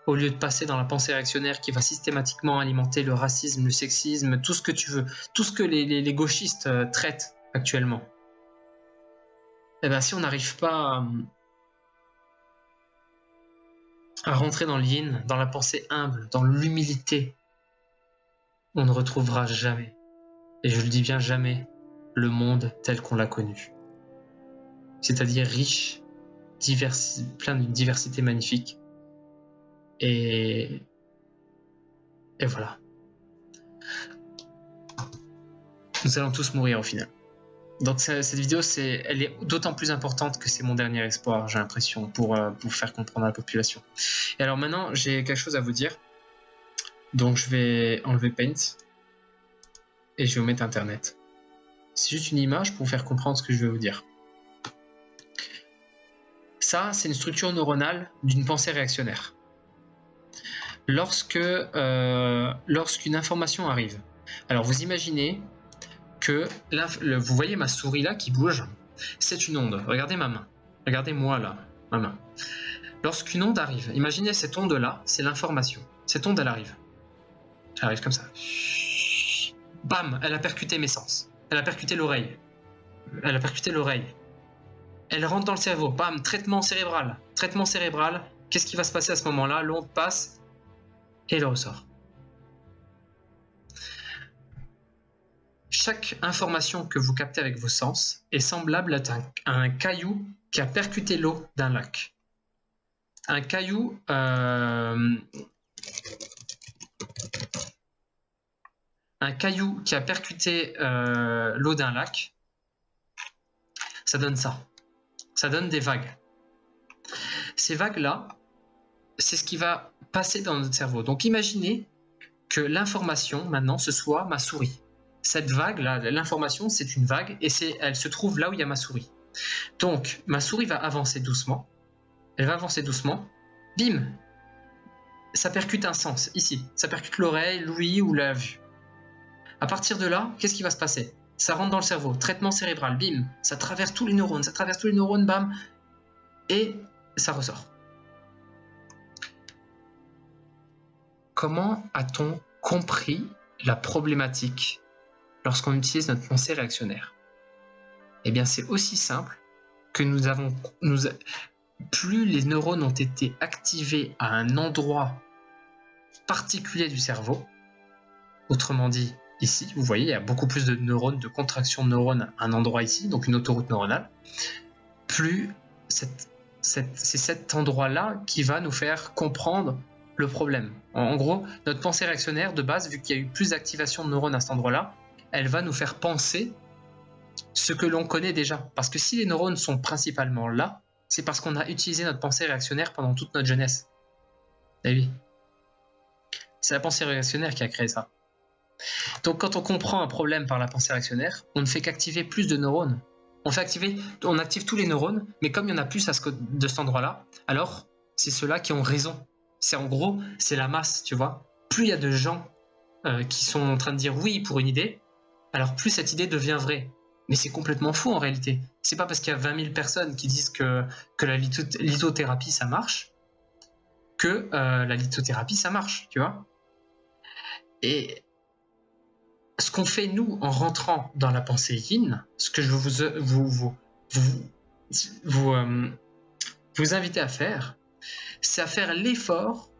au lieu de passer dans la pensée réactionnaire qui va systématiquement alimenter le racisme, le sexisme, tout ce que tu veux, tout ce que les gauchistes traitent actuellement. Et bien, si on n'arrive pas à rentrer dans le yin, dans la pensée humble, dans l'humilité, on ne retrouvera jamais, et je le dis bien jamais, le monde tel qu'on l'a connu. C'est-à-dire riche, plein de diversité magnifique. Et voilà. Nous allons tous mourir au final. Donc cette vidéo, elle est d'autant plus importante que c'est mon dernier espoir, j'ai l'impression, pour faire comprendre à la population. Et alors maintenant, j'ai quelque chose à vous dire. Donc je vais enlever Paint et je vais vous mettre Internet. C'est juste une image pour vous faire comprendre ce que je vais vous dire. Ça, c'est une structure neuronale d'une pensée réactionnaire. Lorsqu'une information arrive, alors vous imaginez que vous voyez ma souris là qui bouge, c'est une onde. Regardez ma main. Regardez-moi là, ma main. Lorsqu'une onde arrive, imaginez cette onde là, c'est l'information. Cette onde, elle arrive. Elle arrive comme ça. Bam, elle a percuté mes sens. Elle a percuté l'oreille. Elle a percuté l'oreille. Elle rentre dans le cerveau. Bam, traitement cérébral. Traitement cérébral. Qu'est-ce qui va se passer à ce moment-là? L'onde passe et elle ressort. Chaque information que vous captez avec vos sens est semblable à un caillou qui a percuté l'eau d'un lac. Un caillou qui a percuté l'eau d'un lac, ça donne ça. Ça donne des vagues. Ces vagues-là, c'est ce qui va passer dans notre cerveau. Donc imaginez que l'information, maintenant, ce soit ma souris. Cette vague-là, l'information, c'est une vague et elle se trouve là où il y a ma souris. Donc, ma souris va avancer doucement. Elle va avancer doucement. Bim! Ça percute un sens, ici. Ça percute l'oreille, l'ouïe ou la vue. À partir de là, qu'est-ce qui va se passer? Ça rentre dans le cerveau. Traitement cérébral, bim! Ça traverse tous les neurones, bam! Et ça ressort. Comment a-t-on compris la problématique lorsqu'on utilise notre pensée réactionnaire? Eh bien, c'est aussi simple que plus les neurones ont été activés à un endroit particulier du cerveau, autrement dit, ici, vous voyez, il y a beaucoup plus de neurones, de contraction de neurones à un endroit ici, donc une autoroute neuronale, plus c'est cet endroit-là qui va nous faire comprendre le problème. En gros, notre pensée réactionnaire, de base, vu qu'il y a eu plus d'activation de neurones à cet endroit-là, elle va nous faire penser ce que l'on connaît déjà. Parce que si les neurones sont principalement là, c'est parce qu'on a utilisé notre pensée réactionnaire pendant toute notre jeunesse. Et oui. C'est la pensée réactionnaire qui a créé ça. Donc quand on comprend un problème par la pensée réactionnaire, on ne fait qu'activer plus de neurones. On active tous les neurones, mais comme il y en a plus de cet endroit-là, alors c'est ceux-là qui ont raison. C'est en gros, c'est la masse, tu vois. Plus il y a de gens qui sont en train de dire oui pour une idée, alors plus cette idée devient vraie. Mais c'est complètement faux en réalité. C'est pas parce qu'il y a 20 000 personnes qui disent que la lithothérapie ça marche que la lithothérapie ça marche, tu vois. Et ce qu'on fait nous en rentrant dans la pensée yin, ce que je veux vous inviter à faire, c'est à faire l'effort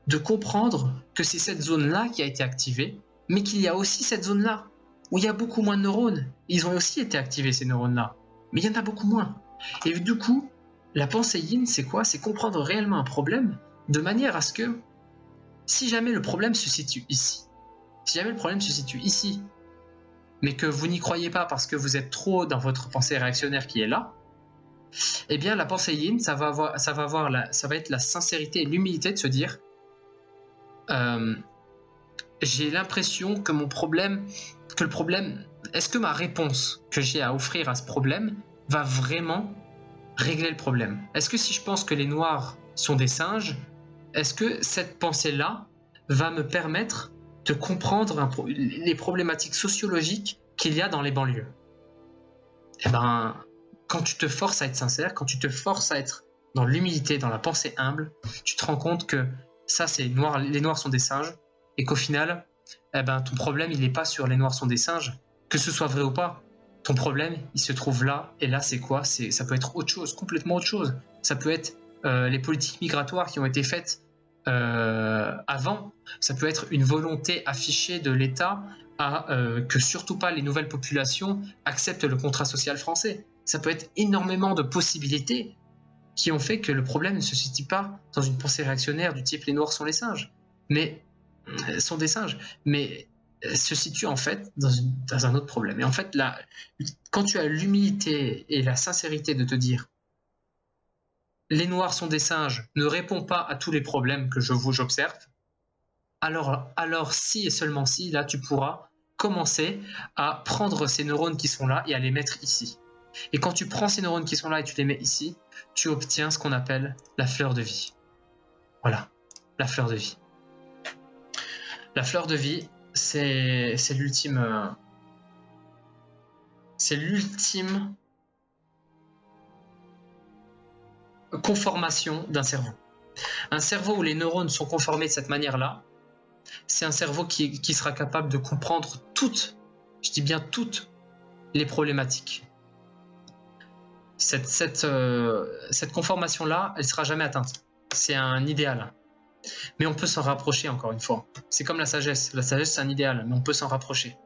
de comprendre que c'est cette zone-là qui a été activée, mais qu'il y a aussi cette zone-là où il y a beaucoup moins de neurones. Ils ont aussi été activés, ces neurones-là, mais il y en a beaucoup moins. Et du coup, la pensée yin, c'est quoi? C'est comprendre réellement un problème de manière à ce que, si jamais le problème se situe ici, mais que vous n'y croyez pas parce que vous êtes trop dans votre pensée réactionnaire qui est là, eh bien la pensée yin, ça va être la sincérité et l'humilité de se dire j'ai l'impression que le problème, est-ce que ma réponse que j'ai à offrir à ce problème va vraiment régler le problème? Est-ce que si je pense que les noirs sont des singes, est-ce que cette pensée-là va me permettre de comprendre les problématiques sociologiques qu'il y a dans les banlieues? Eh ben, quand tu te forces à être sincère, quand tu te forces à être dans l'humilité, dans la pensée humble, tu te rends compte que ça, c'est noir, les noirs sont des singes, et qu'au final, eh ben, ton problème, il n'est pas sur les noirs sont des singes, que ce soit vrai ou pas. Ton problème, il se trouve là, et là, c'est quoi? Ça peut être autre chose, complètement autre chose. Ça peut être les politiques migratoires qui ont été faites avant. Ça peut être une volonté affichée de l'État à que surtout pas les nouvelles populations acceptent le contrat social français. Ça peut être énormément de possibilités qui ont fait que le problème ne se situe pas dans une pensée réactionnaire du type les noirs sont les singes, mais sont des singes, mais se situe en fait dans un autre problème. Et en fait, là, quand tu as l'humilité et la sincérité de te dire les noirs sont des singes ne répond pas à tous les problèmes que j'observe, alors si et seulement si, là, tu pourras commencer à prendre ces neurones qui sont là et à les mettre ici. Et quand tu prends ces neurones qui sont là et tu les mets ici, tu obtiens ce qu'on appelle la fleur de vie. Voilà, la fleur de vie. La fleur de vie, c'est l'ultime... c'est l'ultime conformation d'un cerveau. Un cerveau où les neurones sont conformés de cette manière-là, c'est un cerveau qui sera capable de comprendre toutes, je dis bien toutes, les problématiques. Cette conformation-là, elle ne sera jamais atteinte. C'est un idéal. Mais on peut s'en rapprocher encore une fois. C'est comme la sagesse. La sagesse, c'est un idéal, mais on peut s'en rapprocher.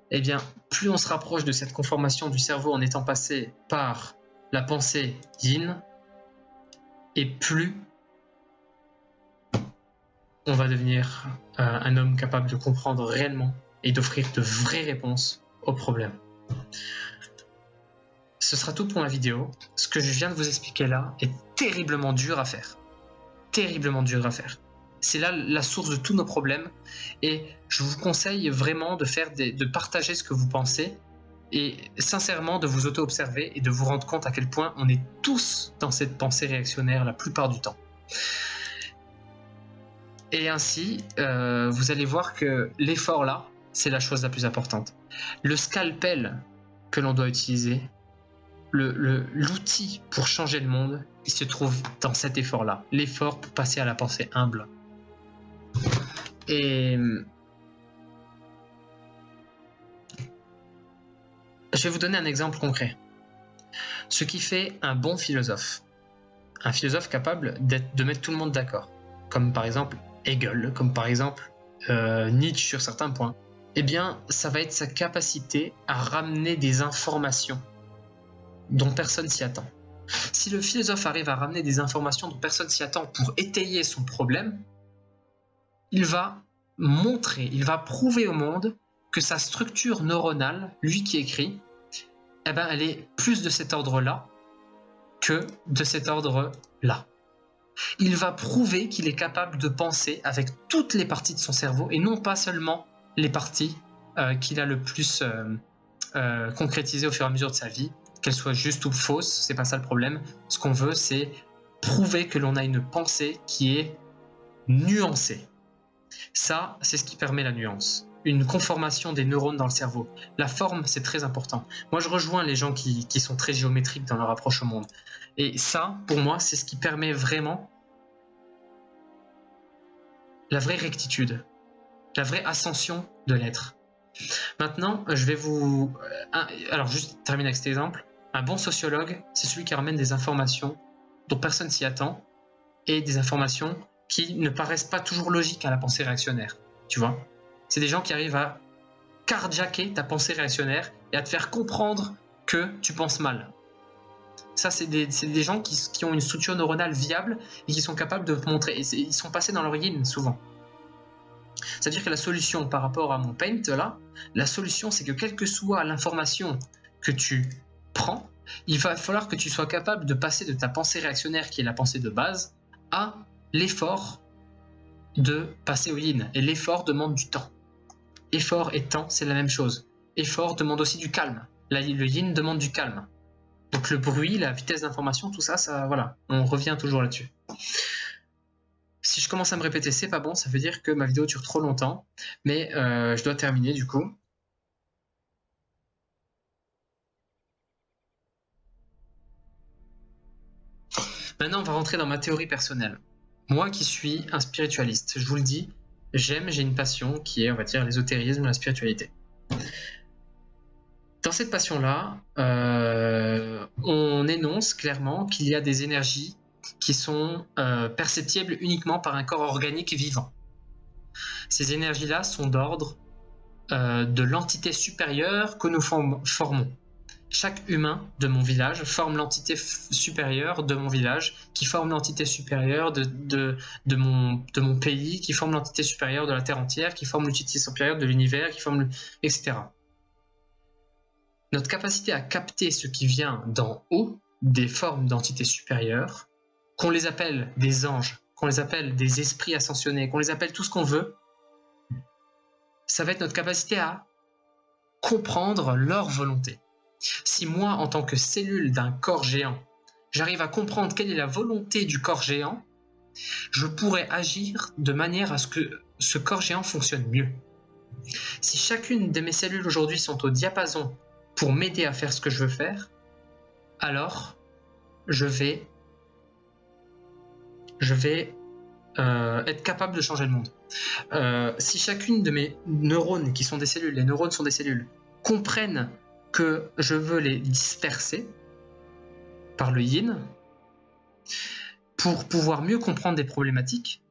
Eh bien, plus on se rapproche de cette conformation du cerveau en étant passé par la pensée yin, et plus on va devenir un homme capable de comprendre réellement et d'offrir de vraies réponses aux problèmes. Ce sera tout pour la vidéo. Ce que je viens de vous expliquer là est terriblement dur à faire. Terriblement dur à faire. C'est là la source de tous nos problèmes et je vous conseille vraiment de partager ce que vous pensez et sincèrement de vous auto-observer et de vous rendre compte à quel point on est tous dans cette pensée réactionnaire la plupart du temps. Et ainsi, vous allez voir que l'effort là, c'est la chose la plus importante. Le scalpel que l'on doit utiliser, l'outil pour changer le monde, il se trouve dans cet effort-là. L'effort pour passer à la pensée humble. Et je vais vous donner un exemple concret. Ce qui fait un bon philosophe. Un philosophe capable de mettre tout le monde d'accord. Comme par exemple Hegel, comme par exemple Nietzsche sur certains points. Eh bien, ça va être sa capacité à ramener des informations dont personne s'y attend. Si le philosophe arrive à ramener des informations dont personne s'y attend pour étayer son problème, il va montrer, il va prouver au monde que sa structure neuronale, lui qui écrit, eh ben, elle est plus de cet ordre-là que de cet ordre-là. Il va prouver qu'il est capable de penser avec toutes les parties de son cerveau et non pas seulement les parties qu'il a le plus concrétisées au fur et à mesure de sa vie, qu'elles soient justes ou fausses, c'est pas ça le problème. Ce qu'on veut, c'est prouver que l'on a une pensée qui est nuancée. Ça, c'est ce qui permet la nuance. Une conformation des neurones dans le cerveau. La forme, c'est très important. Moi, je rejoins les gens qui sont très géométriques dans leur approche au monde. Et ça, pour moi, c'est ce qui permet vraiment la vraie rectitude, la vraie ascension de l'être. Maintenant, je vais vous... Alors, juste terminer avec cet exemple. Un bon sociologue, c'est celui qui ramène des informations dont personne s'y attend et des informations qui ne paraissent pas toujours logiques à la pensée réactionnaire. Tu vois ? C'est des gens qui arrivent à carjacker ta pensée réactionnaire et à te faire comprendre que tu penses mal. Ça, c'est des gens qui ont une structure neuronale viable et qui sont capables de te montrer. Et ils sont passés dans leur yin souvent. C'est-à-dire que la solution par rapport à mon paint là, la solution c'est que quelle que soit l'information que tu prends, il va falloir que tu sois capable de passer de ta pensée réactionnaire qui est la pensée de base à l'effort de passer au yin. Et l'effort demande du temps. Effort et temps, c'est la même chose. Effort demande aussi du calme. Le yin demande du calme. Donc le bruit, la vitesse d'information, tout ça, voilà, on revient toujours là-dessus. Si je commence à me répéter, c'est pas bon, ça veut dire que ma vidéo dure trop longtemps, mais je dois terminer du coup. Maintenant, on va rentrer dans ma théorie personnelle. Moi qui suis un spiritualiste, je vous le dis, j'ai une passion qui est, on va dire, l'ésotérisme, la spiritualité. Dans cette passion-là, on énonce clairement qu'il y a des énergies qui sont perceptibles uniquement par un corps organique vivant. Ces énergies-là sont d'ordre de l'entité supérieure que nous formons. Chaque humain de mon village forme l'entité supérieure de mon village, qui forme l'entité supérieure de mon pays, qui forme l'entité supérieure de la Terre entière, qui forme l'entité supérieure de l'univers, qui forme etc. Notre capacité à capter ce qui vient d'en haut, des formes d'entités supérieures, qu'on les appelle des anges, qu'on les appelle des esprits ascensionnés, qu'on les appelle tout ce qu'on veut, ça va être notre capacité à comprendre leur volonté. Si moi, en tant que cellule d'un corps géant, j'arrive à comprendre quelle est la volonté du corps géant, je pourrais agir de manière à ce que ce corps géant fonctionne mieux. Si chacune de mes cellules aujourd'hui sont au diapason pour m'aider à faire ce que je veux faire, alors je vais être capable de changer le monde. Si chacune de mes neurones, qui sont des cellules, les neurones sont des cellules, comprennent que je veux les disperser par le yin pour pouvoir mieux comprendre des problématiques,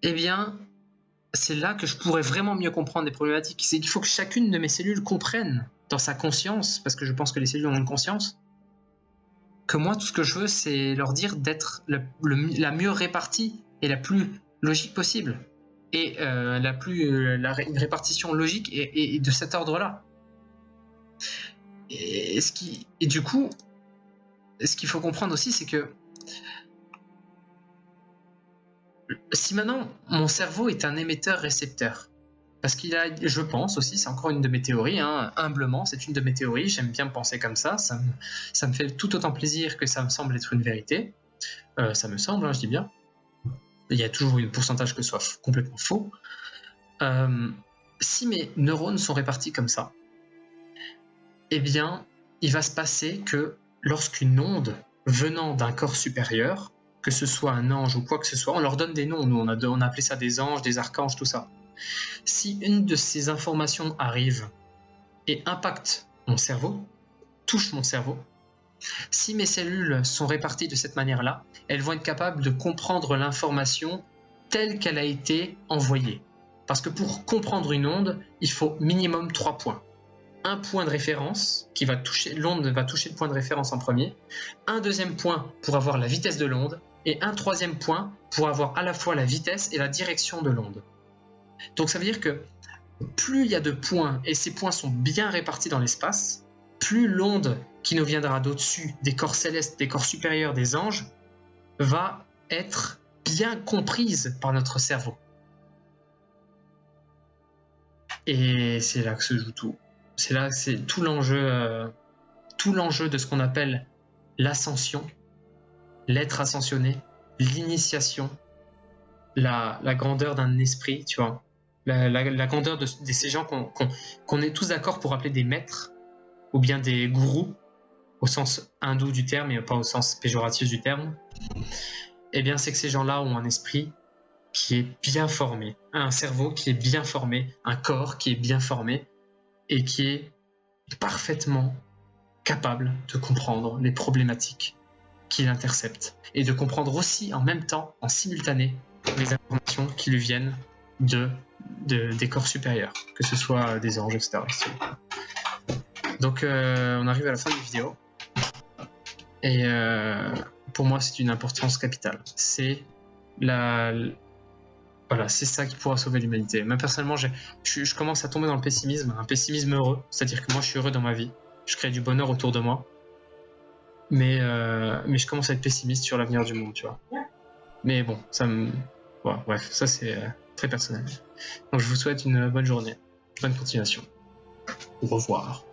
eh bien, c'est là que je pourrais vraiment mieux comprendre des problématiques. C'est qu'il faut que chacune de mes cellules comprenne dans sa conscience, parce que je pense que les cellules ont une conscience, que moi, tout ce que je veux, c'est leur dire d'être la mieux répartie et la plus logique possible. Et une répartition logique et de cet ordre-là. Et du coup, ce qu'il faut comprendre aussi, c'est que si maintenant mon cerveau est un émetteur-récepteur, parce qu'il a, je pense aussi, c'est encore une de mes théories, hein, humblement, c'est une de mes théories, j'aime bien me penser comme ça me fait tout autant plaisir que ça me semble être une vérité. Ça me semble, hein, je dis bien. Il y a toujours un pourcentage que ce soit complètement faux. Si mes neurones sont répartis comme ça, eh bien, il va se passer que lorsqu'une onde venant d'un corps supérieur, que ce soit un ange ou quoi que ce soit, on leur donne des noms, nous on a appelé ça des anges, des archanges, tout ça. Si une de ces informations arrive et impacte mon cerveau, touche mon cerveau, si mes cellules sont réparties de cette manière-là, elles vont être capables de comprendre l'information telle qu'elle a été envoyée. Parce que pour comprendre une onde, il faut minimum 3 points. Un point de référence, l'onde va toucher le point de référence en premier, un deuxième point pour avoir la vitesse de l'onde, et un troisième point pour avoir à la fois la vitesse et la direction de l'onde. Donc ça veut dire que plus il y a de points, et ces points sont bien répartis dans l'espace, plus l'onde qui nous viendra d'au-dessus, des corps célestes, des corps supérieurs, des anges, va être bien comprise par notre cerveau. Et c'est là que se joue tout. C'est là que c'est tout l'enjeu de ce qu'on appelle l'ascension, l'être ascensionné, l'initiation, la grandeur d'un esprit, tu vois, la grandeur de ces gens qu'on est tous d'accord pour appeler des maîtres, ou bien des gourous, au sens hindou du terme et pas au sens péjoratif du terme, eh bien c'est que ces gens-là ont un esprit qui est bien formé, un cerveau qui est bien formé, un corps qui est bien formé et qui est parfaitement capable de comprendre les problématiques qu'il intercepte et de comprendre aussi en même temps, en simultané, les informations qui lui viennent des corps supérieurs, que ce soit des anges, etc. Donc on arrive à la fin de la vidéo et pour moi c'est une importance capitale. C'est c'est ça qui pourra sauver l'humanité. Même personnellement, je commence à tomber dans le pessimisme, un pessimisme heureux, c'est-à-dire que moi je suis heureux dans ma vie, je crée du bonheur autour de moi, mais je commence à être pessimiste sur l'avenir du monde, tu vois. Mais bon, bref, ça c'est très personnel. Donc je vous souhaite une bonne journée, bonne continuation. Au revoir.